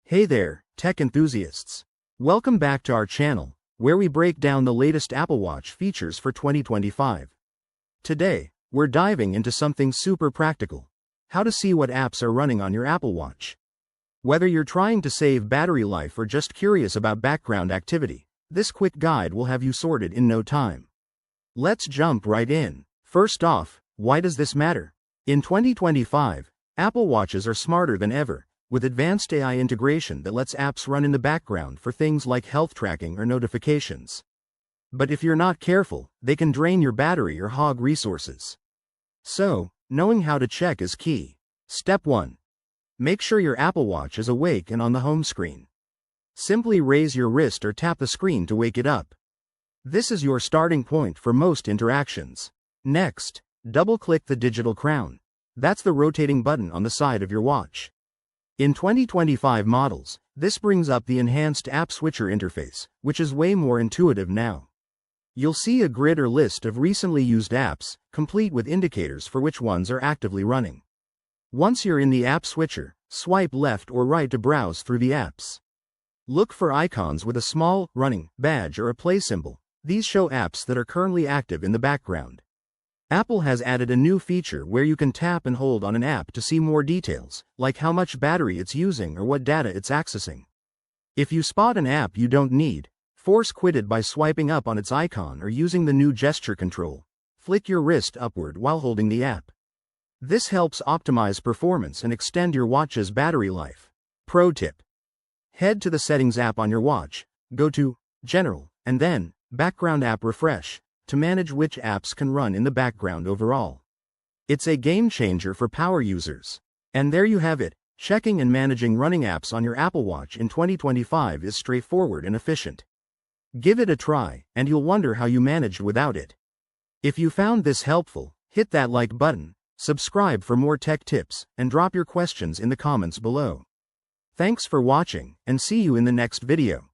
Hey there, tech enthusiasts. Welcome back to our channel, where we break down the latest Apple Watch features for 2025. Today, we're diving into something super practical: how to see what apps are running on your Apple Watch. Whether you're trying to save battery life or just curious about background activity, this quick guide will have you sorted in no time. Let's jump right in. First off, why does this matter? In 2025, Apple Watches are smarter than ever, with advanced AI integration that lets apps run in the background for things like health tracking or notifications. But if you're not careful, they can drain your battery or hog resources. So, knowing how to check is key. Step 1. Make sure your Apple Watch is awake and on the home screen. Simply raise your wrist or tap the screen to wake it up. This is your starting point for most interactions. Next, double-click the digital crown. That's the rotating button on the side of your watch. In 2025 models, this brings up the enhanced App Switcher interface, which is way more intuitive now. You'll see a grid or list of recently used apps, complete with indicators for which ones are actively running. Once you're in the App Switcher, swipe left or right to browse through the apps. Look for icons with a small, running badge or a play symbol. These show apps that are currently active in the background. Apple has added a new feature where you can tap and hold on an app to see more details, like how much battery it's using or what data it's accessing. If you spot an app you don't need, force quit it by swiping up on its icon or using the new gesture control. Flick your wrist upward while holding the app. This helps optimize performance and extend your watch's battery life. Pro tip: head to the Settings app on your watch, go to General, and then Background App Refresh, to manage which apps can run in the background overall. It's a game changer for power users. And there you have it. Checking and managing running apps on your Apple Watch in 2025 is straightforward and efficient. Give it a try, and you'll wonder how you managed without it. If you found this helpful, hit that like button, subscribe for more tech tips, and drop your questions in the comments below. Thanks for watching, and see you in the next video.